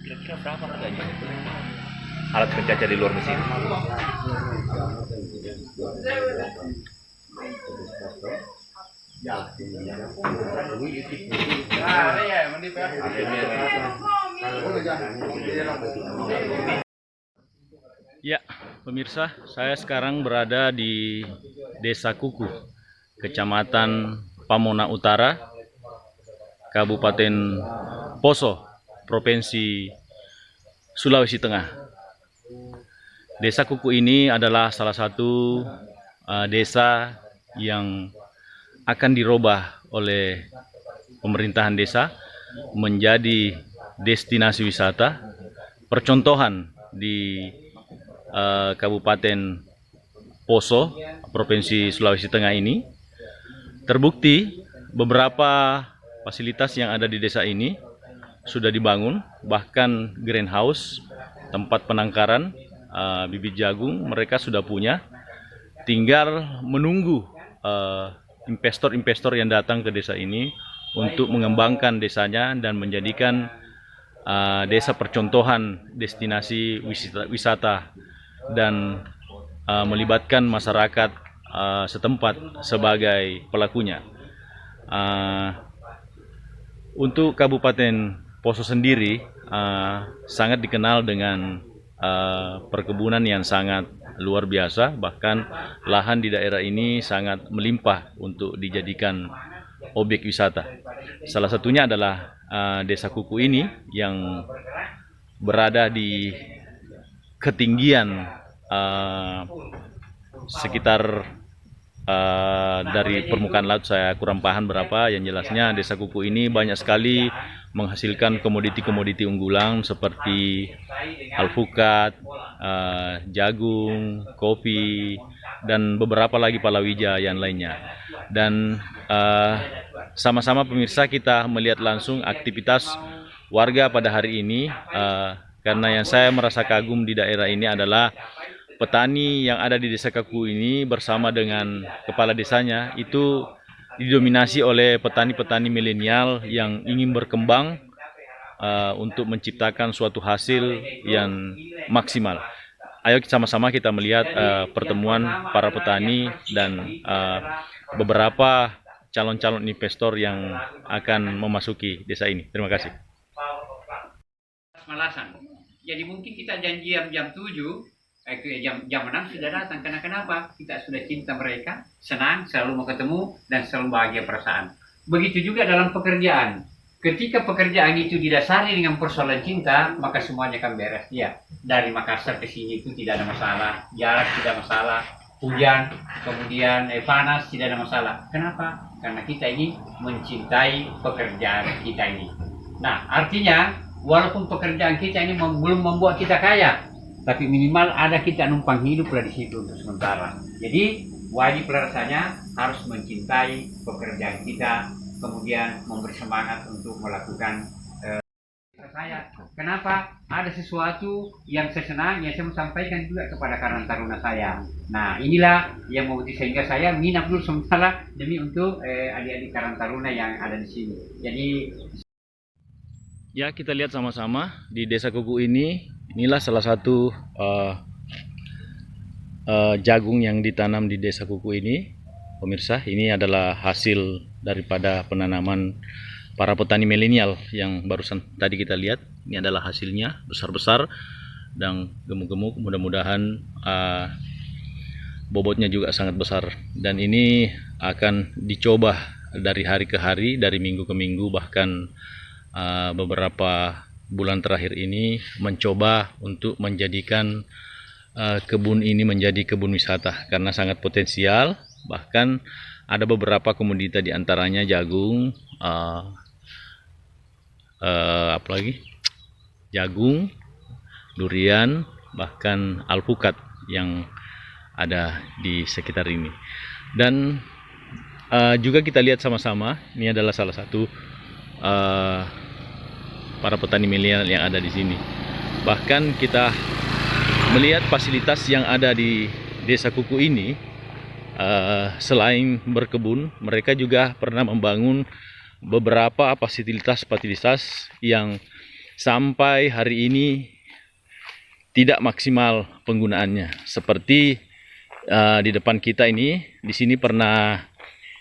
Kira-kira berapa harganya? Alat pencaca di luar mesin. Ya, pemirsa, saya sekarang berada di Desa Kuku, Kecamatan Pamona Utara, Kabupaten Poso, Provinsi Sulawesi Tengah. Desa Kuku ini adalah salah satu desa yang akan dirubah oleh pemerintahan desa menjadi destinasi wisata, percontohan di Kabupaten Poso, Provinsi Sulawesi Tengah ini. Terbukti beberapa fasilitas yang ada di desa ini sudah dibangun, bahkan greenhouse, tempat penangkaran bibit jagung mereka sudah punya. Tinggal menunggu investor-investor yang datang ke desa ini untuk mengembangkan desanya dan menjadikan desa percontohan destinasi wisata dan melibatkan masyarakat setempat sebagai pelakunya. Untuk Kabupaten Poso sendiri sangat dikenal dengan perkebunan yang sangat luar biasa, bahkan lahan di daerah ini sangat melimpah untuk dijadikan objek wisata. Salah satunya adalah Desa Kuku ini yang berada di ketinggian sekitar dari permukaan laut, saya kurang paham berapa. Yang jelasnya Desa Kuku ini banyak sekali menghasilkan komoditi-komoditi unggulan seperti alpukat, jagung, kopi, dan beberapa lagi palawija yang lainnya. Dan sama-sama pemirsa kita melihat langsung aktivitas warga pada hari ini, karena yang saya merasa kagum di daerah ini adalah petani yang ada di Desa Kuku ini bersama dengan kepala desanya itu didominasi oleh petani-petani milenial yang ingin berkembang untuk menciptakan suatu hasil yang maksimal. Ayo sama-sama kita melihat pertemuan para petani dan beberapa calon-calon investor yang akan memasuki desa ini. Terima kasih. Malasan. Jadi mungkin kita janjian jam 7, jam 6 sudah datang. Karena kenapa? Kita sudah cinta mereka, senang, selalu mau ketemu, dan selalu bahagia perasaan. Begitu juga dalam pekerjaan. Ketika pekerjaan itu didasari dengan persoalan cinta, maka semuanya akan beres. Ya, dari Makassar ke sini itu tidak ada masalah, jarak tidak masalah, hujan, kemudian panas tidak ada masalah. Kenapa? Karena kita ini mencintai pekerjaan kita ini. Nah, artinya walaupun pekerjaan kita ini belum membuat kita kaya, tapi minimal ada kita numpang hidup lah di situ untuk sementara. Jadi wajib rasanya harus mencintai pekerjaan kita, kemudian memberi semangat untuk melakukan saya. Kenapa? Ada sesuatu yang saya senang, yang saya mau sampaikan juga kepada Karang Taruna saya. Nah, inilah yang mau sehingga saya minat dulu sementara demi untuk adik-adik Karang Taruna yang ada di sini. Jadi ya, kita lihat sama-sama di Desa Kuku ini. Inilah salah satu jagung yang ditanam di Desa Kuku ini. Pemirsa, ini adalah hasil daripada penanaman para petani milenial yang barusan tadi kita lihat. Ini adalah hasilnya, besar-besar dan gemuk-gemuk. Mudah-mudahan bobotnya juga sangat besar. Dan ini akan dicoba dari hari ke hari, dari minggu ke minggu, bahkan beberapa bulan terakhir ini mencoba untuk menjadikan kebun ini menjadi kebun wisata karena sangat potensial. Bahkan Ada beberapa komoditas di antaranya jagung, apa lagi? Jagung, durian, bahkan alpukat yang ada di sekitar ini. Dan juga kita lihat sama-sama, ini adalah salah satu para petani milenial yang ada di sini. Bahkan kita melihat fasilitas yang ada di Desa Kuku ini, selain berkebun, mereka juga pernah membangun beberapa fasilitas-fasilitas yang sampai hari ini tidak maksimal penggunaannya. Seperti di depan kita ini, di sini pernah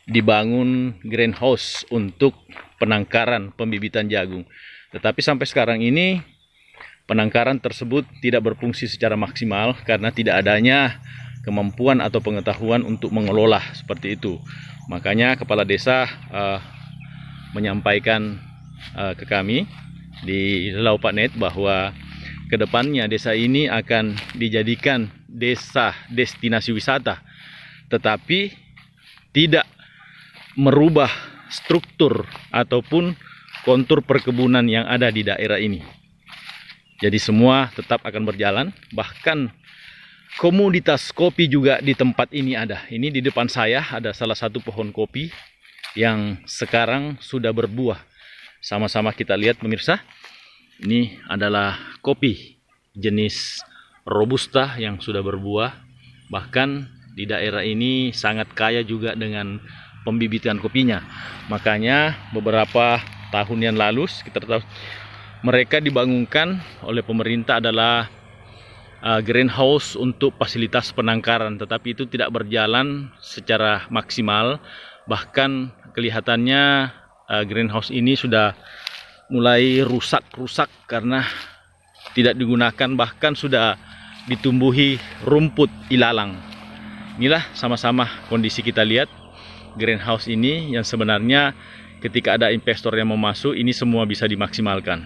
dibangun greenhouse untuk penangkaran pembibitan jagung. Tetapi sampai sekarang ini penangkaran tersebut tidak berfungsi secara maksimal karena tidak adanya kemampuan atau pengetahuan untuk mengelola seperti itu. Makanya kepala desa menyampaikan ke kami di Laupanet bahwa kedepannya desa ini akan dijadikan desa destinasi wisata, tetapi tidak merubah struktur ataupun kontur perkebunan yang ada di daerah ini. Jadi semua tetap akan berjalan, bahkan komoditas kopi juga di tempat ini ada. Ini di depan saya ada salah satu pohon kopi yang sekarang sudah berbuah. Sama-sama kita lihat pemirsa, ini adalah kopi jenis Robusta yang sudah berbuah. Bahkan di daerah ini sangat kaya juga dengan pembibitan kopinya. Makanya beberapa tahun yang lalu, sekitar tahun, mereka dibangunkan oleh pemerintah adalah greenhouse untuk fasilitas penangkaran, tetapi itu tidak berjalan secara maksimal. Bahkan kelihatannya greenhouse ini sudah mulai rusak-rusak karena tidak digunakan, bahkan sudah ditumbuhi rumput ilalang. Inilah sama-sama kondisi kita lihat greenhouse ini yang sebenarnya ketika ada investor yang mau masuk, ini semua bisa dimaksimalkan.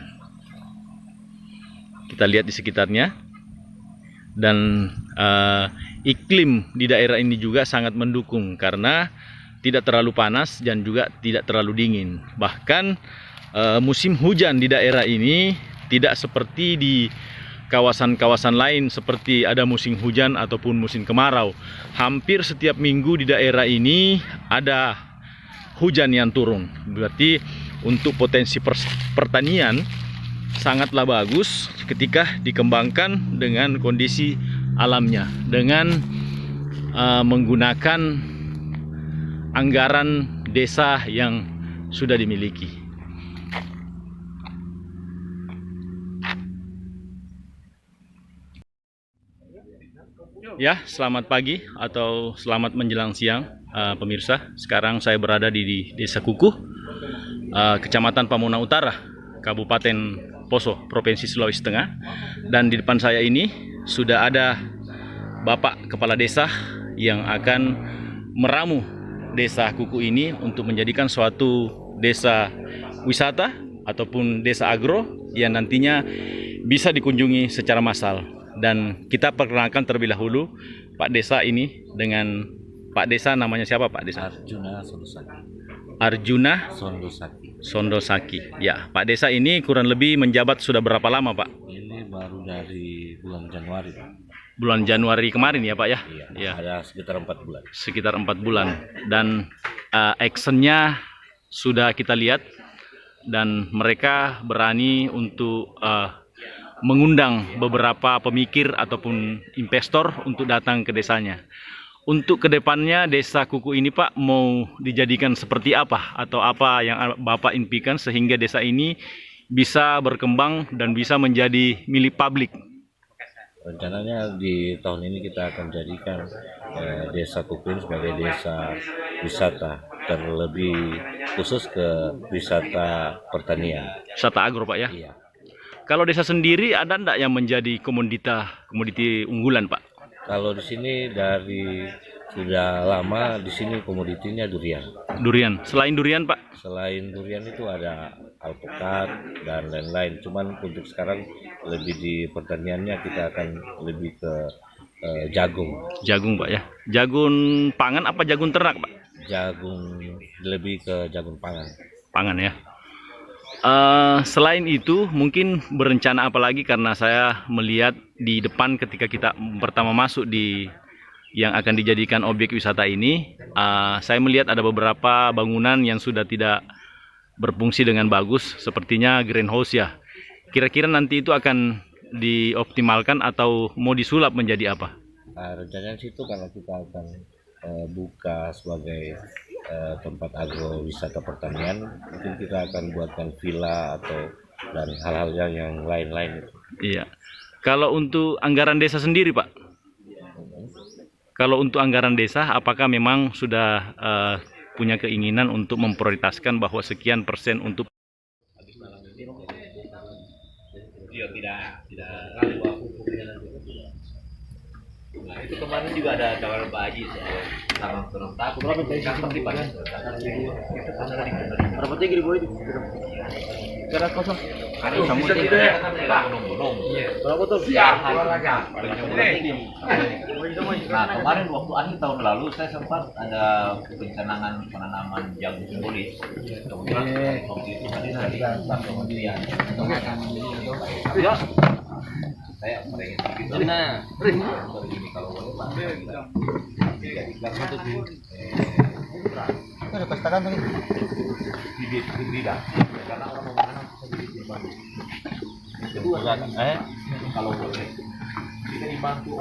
Kita lihat di sekitarnya, dan iklim di daerah ini juga sangat mendukung karena tidak terlalu panas dan juga tidak terlalu dingin. Bahkan musim hujan di daerah ini tidak seperti di kawasan-kawasan lain seperti ada musim hujan ataupun musim kemarau. Hampir setiap minggu di daerah ini ada hujan yang turun. Berarti untuk potensi pertanian sangatlah bagus ketika dikembangkan dengan kondisi alamnya, dengan menggunakan anggaran desa yang sudah dimiliki. Ya, selamat pagi atau selamat menjelang siang pemirsa. Sekarang saya berada di Desa Kukuh, Kecamatan Pamona Utara, Kabupaten Poso, Provinsi Sulawesi Tengah. Dan di depan saya ini sudah ada Bapak Kepala Desa yang akan meramu Desa Kukuh ini untuk menjadikan suatu desa wisata ataupun desa agro yang nantinya bisa dikunjungi secara massal. Dan kita perkenalkan terlebih dahulu Pak Desa ini dengan Pak Desa, namanya siapa Pak Desa? Arjuna Sondosaki. Arjuna Sondosaki. Sondosaki. Ya, Pak Desa ini kurang lebih menjabat sudah berapa lama Pak? Ini baru dari bulan Januari, Pak. Bulan Januari kemarin ya Pak ya? Iya, Ya. ada sekitar 4 bulan. Sekitar 4 bulan. Dan actionnya sudah kita lihat, dan mereka berani untuk mengundang beberapa pemikir ataupun investor untuk datang ke desanya. Untuk kedepannya Desa Kukuh ini Pak mau dijadikan seperti apa, atau apa yang Bapak impikan sehingga desa ini bisa berkembang dan bisa menjadi milik publik? Rencananya di tahun ini kita akan jadikan Desa Kukuh ini sebagai desa wisata, terlebih khusus ke wisata pertanian. Wisata agro Pak ya? Iya. Kalau desa sendiri ada enggak yang menjadi komoditi unggulan Pak? Kalau di sini dari sudah lama di sini komoditinya durian. Durian. Selain durian Pak? Selain durian itu ada alpukat dan lain-lain. Cuman untuk sekarang lebih di pertaniannya kita akan lebih ke jagung. Jagung Pak ya. Jagung pangan apa jagung ternak Pak? jagung, lebih ke jagung pangan. Pangan ya. Selain itu, mungkin berencana apa lagi, karena saya melihat di depan ketika kita pertama masuk di yang akan dijadikan objek wisata ini, saya melihat ada beberapa bangunan yang sudah tidak berfungsi dengan bagus, sepertinya greenhouse ya. Kira-kira nanti itu akan dioptimalkan atau mau disulap menjadi apa? Rencananya situ karena kita akan buka sebagai tempat agrowisata pertanian, mungkin kita akan buatkan villa atau dan hal-hal yang lain-lain. Iya. Kalau untuk anggaran desa sendiri, Pak? Kalau untuk anggaran desa, apakah memang sudah punya keinginan untuk memprioritaskan bahwa sekian persen untuk Nah, itu kemarin juga ada tawaran Pak Haji sama turun takut. Berapa tadi Pak? Berapa tinggi di bawah itu? Keras kosong. Ada sama itu ya. Gunung-gunung. Berapa tuh? Nah, kemarin waktu akhir tahun lalu saya sempat ada pencanangan penanaman jagung simbolis. Kemudian waktu itu hadir dari kementerian. Ya. Saya merengek gitu. Nah, ini kalau boleh Pak. Ada pastakan tadi. Di karena orang mau menanam bisa disimpan. Kedua, kalau boleh kita dibantu